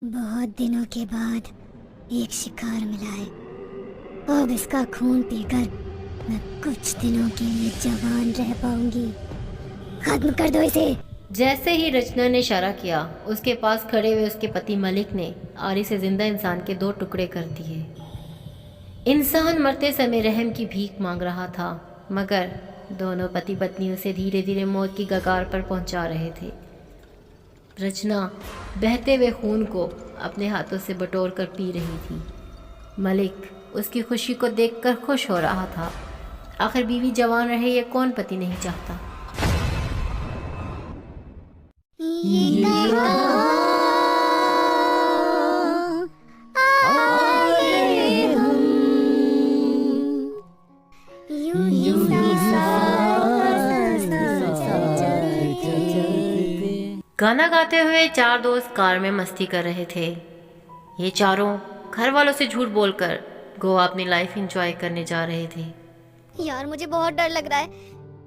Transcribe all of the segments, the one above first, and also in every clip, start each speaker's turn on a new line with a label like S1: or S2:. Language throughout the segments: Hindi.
S1: बहुत दिनों के बाद एक शिकार मिला है। अब इसका खून पीकर मैं कुछ दिनों के लिए जवान रह पाऊंगी। खत्म कर दो इसे।
S2: जैसे ही रचना ने इशारा किया, उसके पास खड़े हुए उसके पति मलिक ने आरी से जिंदा इंसान के 2 टुकड़े कर दिए। इंसान मरते समय रहम की भीख मांग रहा था, मगर दोनों पति पत्नी उसे धीरे धीरे मौत की कगार पर पहुंचा रहे थे। रचना बहते हुए खून को अपने हाथों से बटोर कर पी रही थी। मलिक उसकी खुशी को देखकर खुश हो रहा था। आखिर बीवी जवान रहे, ये कौन पति नहीं चाहता।
S1: ये कहाँ आए हम, यूं ही
S2: गाना गाते हुए 4 दोस्त कार में मस्ती कर रहे थे। ये चारों घर वालों से झूठ बोलकर गोवा अपनी लाइफ एंजॉय करने जा रहे थे।
S1: यार मुझे बहुत डर लग रहा है।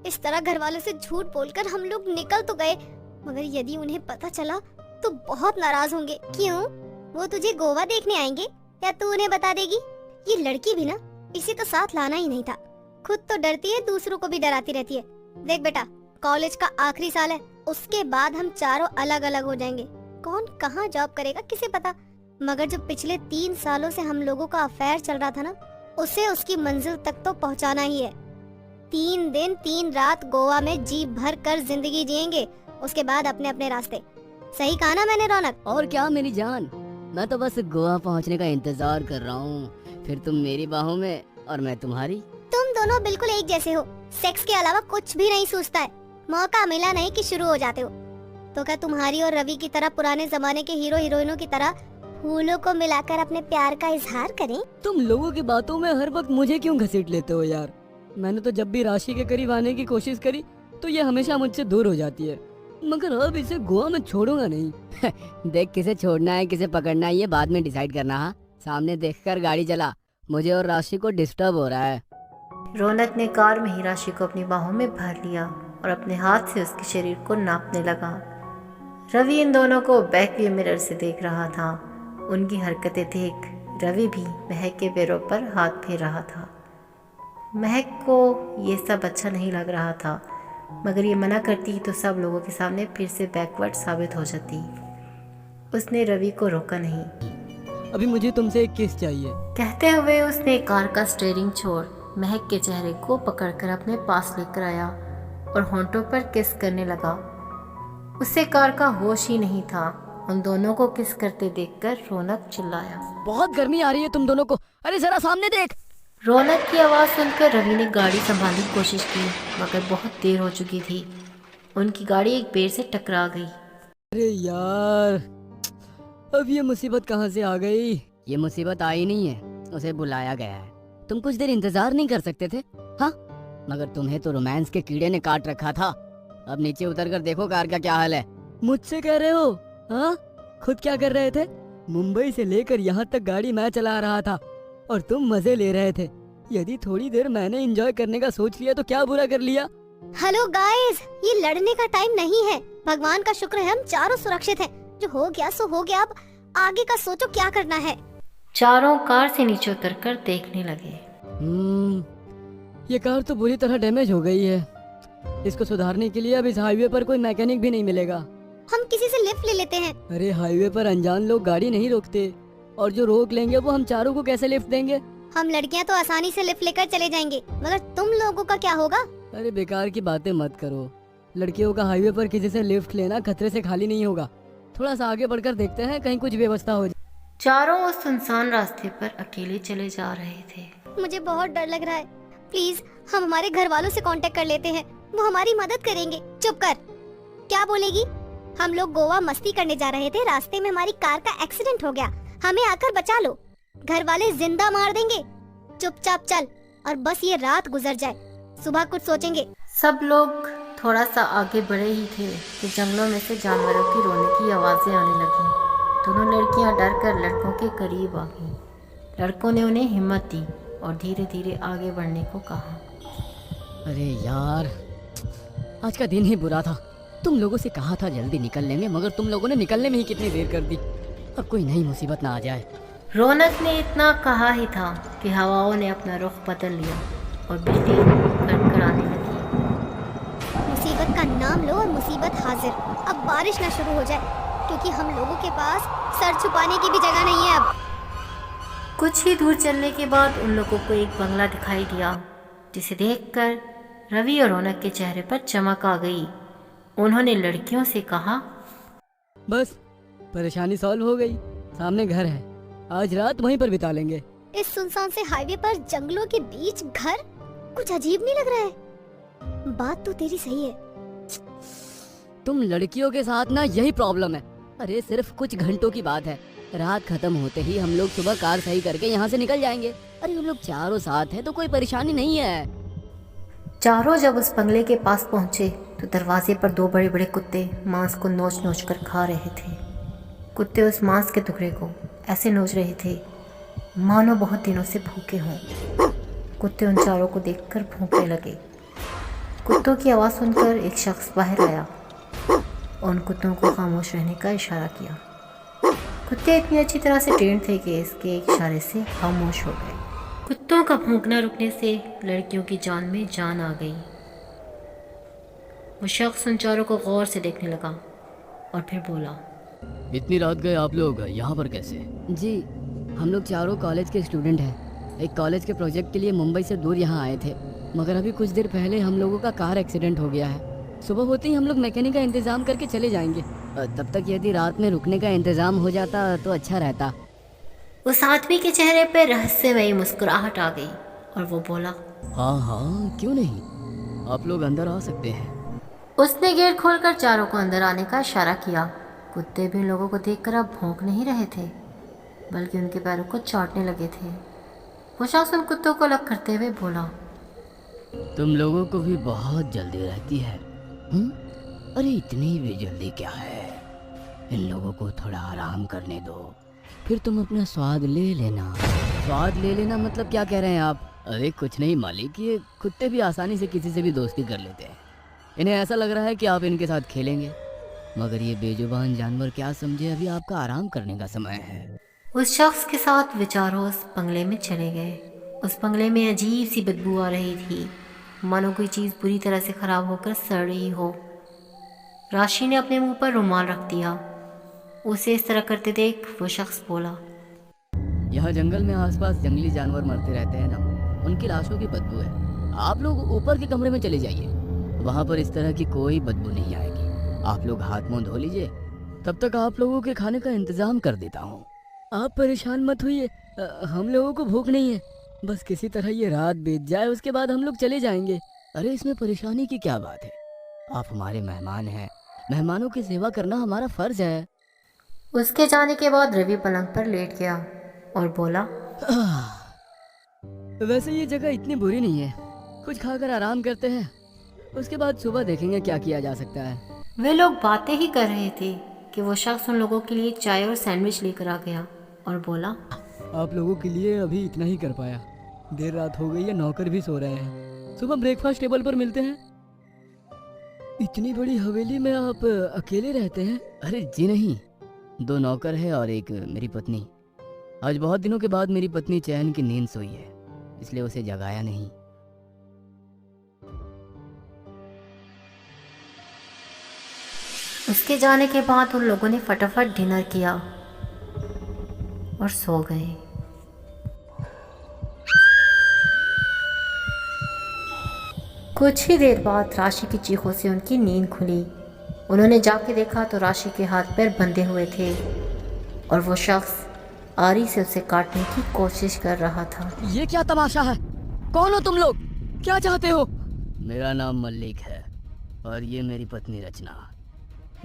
S1: इस तरह घर वालों से झूठ बोलकर हम लोग निकल तो गए, मगर यदि उन्हें पता चला तो बहुत नाराज होंगे। क्यों? वो तुझे गोवा देखने आएंगे या तू उन्हें बता देगी? ये लड़की भी ना, इसे तो साथ लाना ही नहीं था। खुद तो डरती है, दूसरों को भी डराती रहती है। देख बेटा, कॉलेज का आखिरी साल है, उसके बाद हम चारों अलग अलग हो जाएंगे। कौन कहाँ जॉब करेगा किसे पता, मगर जो पिछले 3 सालों से हम लोगों का अफेयर चल रहा था ना, उसे उसकी मंजिल तक तो पहुँचाना ही है। 3 दिन 3 रात गोवा में जी भर कर जिंदगी जिएंगे, उसके बाद अपने अपने रास्ते। सही कहा ना मैंने रौनक?
S3: और क्या मेरी जान, मैं तो बस गोवा पहुंचने का इंतजार कर रहा हूँ। फिर तुम मेरी बाहों में और मैं तुम्हारी।
S1: तुम दोनों बिल्कुल एक जैसे हो, सेक्स के अलावा कुछ भी नहीं सूझता है। मौका मिला नहीं कि शुरू हो जाते हो। तो क्या तुम्हारी और रवि की तरह पुराने जमाने के हीरो हीरोइनों की तरह फूलों को मिलाकर अपने प्यार का इजहार करें?
S3: तुम लोगों की बातों में हर वक्त मुझे क्यों घसीट लेते हो यार? मैंने तो जब भी राशि के करीब आने की कोशिश करी तो ये हमेशा मुझसे दूर हो जाती है, मगर अब इसे गोवा में छोड़ूंगा नहीं। देख, किसे छोड़ना है किसे पकड़ना है ये बाद में डिसाइड करना। हाँ, सामने देखकर गाड़ी चला, मुझे और राशि को डिस्टर्ब हो रहा है।
S2: रौनक ने कार में ही राशि को अपनी बाहों में भर लिया और अपने हाथ से उसके शरीर को नापने लगा। रवि इन दोनों को बैक व्यू मिरर से देख रहा था। उनकी हरकतें देख रवि भी महक के पैरों पर हाथ फेर रहा था। महक को ये सब अच्छा नहीं लग रहा था, मगर ये मना करती तो सब लोगों के सामने फिर से बैकवर्ड साबित हो जाती। उसने रवि को रोका नहीं।
S3: अभी मुझे तुमसे एक किस चाहिए,
S2: कहते हुए उसने कार का स्टीयरिंग छोड़ महक के चेहरे को पकड़कर अपने पास लेकर आया और होंठों पर किस करने लगा। उसे कार का होश ही नहीं था। उन दोनों को किस करते देखकर रौनक चिल्लाया,
S3: बहुत गर्मी आ रही है तुम दोनों को, अरे जरा सामने देख।
S2: रौनक की आवाज़ सुनकर रवि ने गाड़ी संभालने की कोशिश की, मगर बहुत देर हो चुकी थी। उनकी गाड़ी एक पेड़ से टकरा गई।
S3: अरे यार, अब ये मुसीबत कहाँ से आ गई? ये मुसीबत आई नहीं है, उसे बुलाया गया है। तुम कुछ देर इंतजार नहीं कर सकते थे? हाँ, मगर तुम्हें तो रोमांस के कीड़े ने काट रखा था। अब नीचे उतर कर देखो कार का क्या हाल है। मुझसे कह रहे हो? हाँ, खुद क्या कर रहे थे? मुंबई से लेकर यहाँ तक गाड़ी मैं चला रहा था और तुम मजे ले रहे थे। यदि थोड़ी देर मैंने एंजॉय करने का सोच लिया तो क्या बुरा कर लिया?
S1: हेलो गाइस, ये लड़ने का टाइम नहीं है। भगवान का शुक्र है हम चारों सुरक्षित हैं। जो हो गया सो हो गया, अब आगे का सोचो क्या करना है।
S2: चारों कार से नीचे उतरकर देखने लगे।
S3: ये कार तो बुरी तरह डैमेज हो गई है। इसको सुधारने के लिए अब इस हाईवे पर कोई मैकेनिक भी नहीं मिलेगा।
S1: हम किसी से लिफ्ट ले लेते हैं।
S3: अरे हाईवे पर अनजान लोग गाड़ी नहीं रोकते, और जो रोक लेंगे वो हम चारों को कैसे लिफ्ट देंगे?
S1: हम लड़कियां तो आसानी से लिफ्ट लेकर चले जाएंगे, मगर तुम लोगों का क्या होगा?
S3: अरे बेकार की बातें मत करो। लड़कियों का हाईवे पर किसी से लिफ्ट लेना खतरे से खाली नहीं होगा। थोड़ा सा आगे बढ़कर देखते हैं, कहीं कुछ व्यवस्था हो जाए।
S2: चारों उस सुनसान रास्ते पर अकेले चले जा रहे थे।
S1: मुझे बहुत डर लग रहा है। प्लीज हम हमारे घर वालों से कांटेक्ट कर लेते हैं, वो हमारी मदद करेंगे। चुप कर, क्या बोलेगी? हम लोग गोवा मस्ती करने जा रहे थे, रास्ते में हमारी कार का एक्सीडेंट हो गया, हमें आकर बचा लो। घर वाले जिंदा मार देंगे। चुपचाप चल और बस ये रात गुजर जाए, सुबह कुछ सोचेंगे।
S2: सब लोग थोड़ा सा आगे बढ़े ही थे कि जंगलों में से जानवरों की रोने की आवाज़ें आने लगी। दोनों लड़कियां डर कर लड़कों के करीब आ गईं। लड़कों ने उन्हें हिम्मत दी और धीरे धीरे आगे बढ़ने को कहा।
S3: अरे यार, आज का दिन ही बुरा था। तुम लोगों से कहा था जल्दी निकल लेंगे, मगर तुम लोगों ने निकलने में ही कितनी देर कर दी। अब कोई नई मुसीबत ना आ जाए।
S2: रौनक ने इतना कहा ही था कि हवाओं ने अपना रुख बदल लिया और बिजली कड़कड़ाने लगी।
S1: मुसीबत का नाम लो और मुसीबत हाजिर। अब बारिश ना शुरू हो जाए, क्योंकि हम लोगों के पास सर छुपाने की भी जगह नहीं है अब।
S2: कुछ ही दूर चलने के बाद उन लोगों को एक बंगला दिखाई दिया, जिसे देखकर रवि और रौनक के चेहरे पर चमक आ गई। उन्होंने लड़कियों से कहा,
S3: बस परेशानी सॉल्व हो गई, सामने घर है, आज रात वहीं पर बिता लेंगे।
S1: इस सुनसान से हाईवे पर जंगलों के बीच घर, कुछ अजीब नहीं लग रहा है? बात तो तेरी सही है।
S3: तुम लड़कियों के साथ ना यही प्रॉब्लम है। अरे सिर्फ कुछ घंटों की बात है, रात खत्म होते ही हम लोग सुबह कार सही करके यहाँ से निकल जाएंगे। अरे हम लोग चारों साथ हैं तो कोई परेशानी नहीं है।
S2: चारों जब उस बंगले के पास पहुंचे तो दरवाजे पर दो बड़े बड़े कुत्ते मांस को नोच नोच कर खा रहे थे। कुत्ते उस मांस के टुकड़े को ऐसे नोच रहे थे मानो बहुत दिनों से भूखे हों। कुत्ते उन चारों को देखकर भौंकने लगे। कुत्तों की आवाज़ सुनकर एक शख्स बाहर आया और उन कुत्तों को खामोश रहने का इशारा किया। कुत्ते इतनी अच्छी तरह से ट्रेन थे कि इसके एक इशारे से खामोश हो गए। कुत्तों का भौंकना रुकने से लड़कियों की जान में जान आ गई। वो शख्स उन चारों को गौर से देखने लगा और फिर बोला,
S3: इतनी रात गए आप लोग यहाँ पर कैसे? जी हम लोग चारों कॉलेज के स्टूडेंट हैं। एक कॉलेज के प्रोजेक्ट के लिए मुंबई से दूर यहाँ आए थे, मगर अभी कुछ देर पहले हम लोगों का कार एक्सीडेंट हो गया है। सुबह होते ही हम लोग मैकेनिक का इंतजाम करके चले जाएंगे। तब तक यदि रात में रुकने का इंतजाम हो जाता तो अच्छा रहता।
S2: उस आदमी के चेहरे पर रहस्यमयी मुस्कुराहट आ गई और वो बोला,
S3: हाँ हाँ क्यों नहीं, आप लोग अंदर आ सकते हैं।
S2: उसने गेट खोलकर चारों को अंदर आने का इशारा किया। कुत्ते भी लोगों को देखकर अब भौंक नहीं रहे थे, बल्कि उनके पैरों को चाटने लगे थे। वो शख्स उन कुत्तों को अलग करते हुए बोला,
S3: तुम लोगों को भी बहुत जल्दी रहती है। अरे इतनी भी जल्दी क्या है, इन लोगों को थोड़ा आराम करने दो, फिर तुम अपना स्वाद ले लेना। स्वाद ले लेना मतलब क्या कह रहे हैं आप? अरे कुछ नहीं मालिक, ये कुत्ते भी आसानी से किसी से भी दोस्ती कर लेते हैं। इन्हें ऐसा लग रहा है कि आप इनके साथ खेलेंगे, मगर ये बेजुबान जानवर क्या समझे अभी आपका आराम करने का समय है।
S2: उस शख्स के साथ विचारों उस बंगले में चले गए। उस बंगले में अजीब सी बदबू आ रही थी, मानो कोई चीज़ बुरी तरह से खराब होकर सड़ रही हो। राशि ने अपने मुंह पर रुमाल रख दिया। उसे इस तरह करते देख वो शख्स बोला,
S3: यहाँ जंगल में आसपास जंगली जानवर मरते रहते हैं ना, उनकी लाशों की बदबू है। आप लोग ऊपर के कमरे में चले जाइए, वहाँ पर इस तरह की कोई बदबू नहीं आएगी। आप लोग हाथ मुंह धो लीजिए, तब तक आप लोगों के खाने का इंतजाम कर देता हूँ। आप परेशान मत होइए, हम लोगों को भूख नहीं है, बस किसी तरह ये रात बीत जाए, उसके बाद हम लोग चले जाएंगे। अरे इसमें परेशानी की क्या बात है, आप हमारे मेहमान हैं, मेहमानों की सेवा करना हमारा फर्ज है।
S2: उसके जाने के बाद रवि पलंग पर लेट गया और बोला,
S3: वैसे ये जगह इतनी बुरी नहीं है, कुछ खाकर आराम करते हैं, उसके बाद सुबह देखेंगे क्या किया जा सकता है।
S2: वे लोग बातें ही कर रहे थे कि वो शख्स उन लोगों के लिए चाय और सैंडविच लेकर आ गया और बोला,
S3: आप लोगों के लिए अभी इतना ही कर पाया, देर रात हो गई है, नौकर भी सो रहे हैं, सुबह ब्रेकफास्ट टेबल पर मिलते हैं। इतनी बड़ी हवेली में आप अकेले रहते हैं? अरे जी नहीं, 2 नौकर है और एक मेरी पत्नी। आज बहुत दिनों के बाद मेरी पत्नी चैन की नींद सोई है, इसलिए उसे जगाया नहीं।
S2: उसके जाने के बाद उन लोगों ने फटाफट डिनर किया और सो गए। कुछ ही देर बाद राशि की चीखों से उनकी नींद खुली। उन्होंने जाके देखा तो राशि के हाथ पैर बंधे हुए थे और वो शख्स आरी से उसे काटने की कोशिश कर रहा था।
S3: ये क्या तमाशा है? कौन हो तुम लोग? क्या चाहते हो? मेरा नाम मल्लिक है और ये मेरी पत्नी रचना।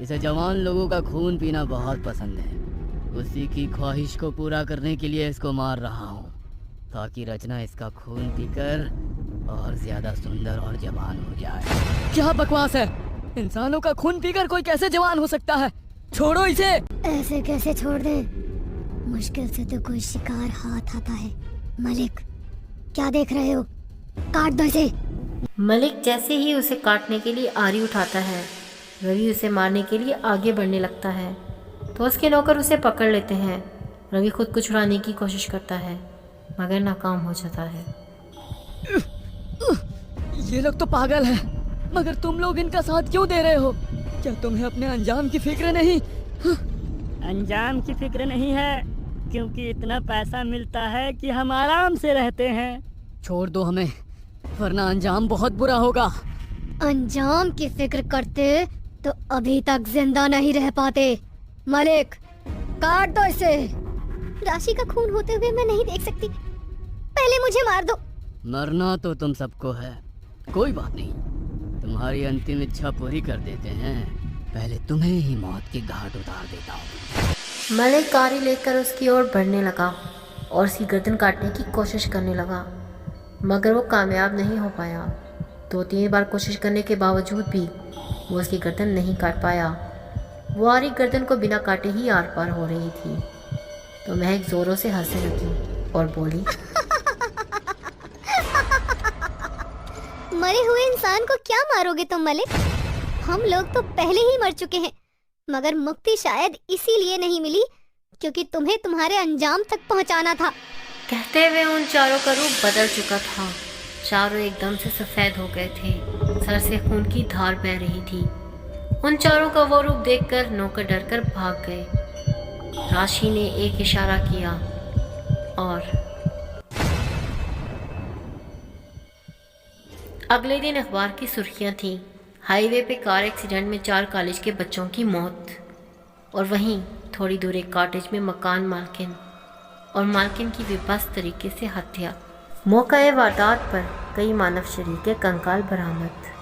S3: इसे जवान लोगों का खून पीना बहुत पसंद है, उसी की ख्वाहिश को पूरा करने के लिए इसको मार रहा हूँ, ताकि रचना इसका खून पीकर और ज्यादा सुंदर और जवान हो जाए। क्या बकवास है? इंसानों का खून पीकर कोई कैसे जवान हो सकता है? छोड़ो इसे।
S1: ऐसे कैसे छोड़ दे? मुश्किल से तो कोई शिकार हाथ आता है। मलिक, क्या देख रहे हो? काट दो इसे।
S2: मलिक जैसे ही उसे काटने के लिए आरी उठाता है, रवि उसे मारने के लिए आगे बढ़ने लगता है। तो उसके नौकर उसे पकड़ लेते हैं। रवि खुद को छुड़ाने की कोशिश करता है मगर नाकाम हो जाता है।
S3: ये लोग तो पागल हैं, मगर तुम लोग इनका साथ क्यों दे रहे हो? क्या तुम्हें अपने अंजाम की फिक्र नहीं?
S4: अंजाम की फिक्र नहीं है, क्योंकि इतना पैसा मिलता है कि हम आराम से रहते हैं।
S3: छोड़ दो हमें, वरना अंजाम बहुत बुरा होगा।
S1: अंजाम की फिक्र करते तो अभी तक जिंदा नहीं रह पाते। मलिक, काट दो इसे। राशि का खून होते हुए मैं नहीं देख सकती, पहले मुझे मार दो।
S3: मरना तो तुम सबको है, कोई बात नहीं, तुम्हारी अंतिम इच्छा पूरी कर देते हैं। पहले तुम्हें ही मौत की घाट उतार देता हूँ।
S2: मलिक कारी लेकर उसकी ओर बढ़ने लगा और उसकी गर्दन काटने की कोशिश करने लगा, मगर वो कामयाब नहीं हो पाया। 2-3 बार कोशिश करने के बावजूद भी वो उसकी गर्दन नहीं काट पाया। वो आरी गर्दन को बिना काटे ही आर पार हो रही थी। तो महक जोरों से हंसने लगी और बोली,
S1: मरे हुए इंसान को क्या मारोगे तुम मलिक? हम लोग तो पहले ही मर चुके हैं, मगर मुक्ति शायद इसीलिए नहीं मिली क्योंकि तुम्हें तुम्हारे अंजाम तक पहुंचाना था।
S2: कहते हुए उन चारों का रूप बदल चुका था। चारों एकदम से सफ़ेद हो गए थे, सर से खून की धार बह रही थी। उन चारों का वो रूप देखकर नौकर डरकर भाग गए। राशि ने एक इशारा किया और अगले दिन अखबार की सुर्खियां थीं। हाईवे पे कार एक्सीडेंट में 4 कॉलेज के बच्चों की मौत, और वहीं थोड़ी दूर एक कॉटेज में मकान मालकिन और मालकिन की बेबस तरीके से हत्या। मौका वारदात पर कई मानव शरीर के कंकाल बरामद।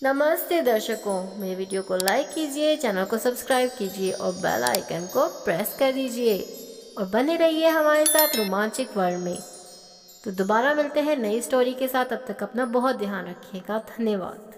S2: नमस्ते दर्शकों, मेरे वीडियो को लाइक कीजिए, चैनल को सब्सक्राइब कीजिए और बेल आइकन को प्रेस कर दीजिए और बने रहिए हमारे साथ रोमांचक वर्ल्ड में। तो दोबारा मिलते हैं नई स्टोरी के साथ, तब तक अपना बहुत ध्यान रखिएगा। धन्यवाद।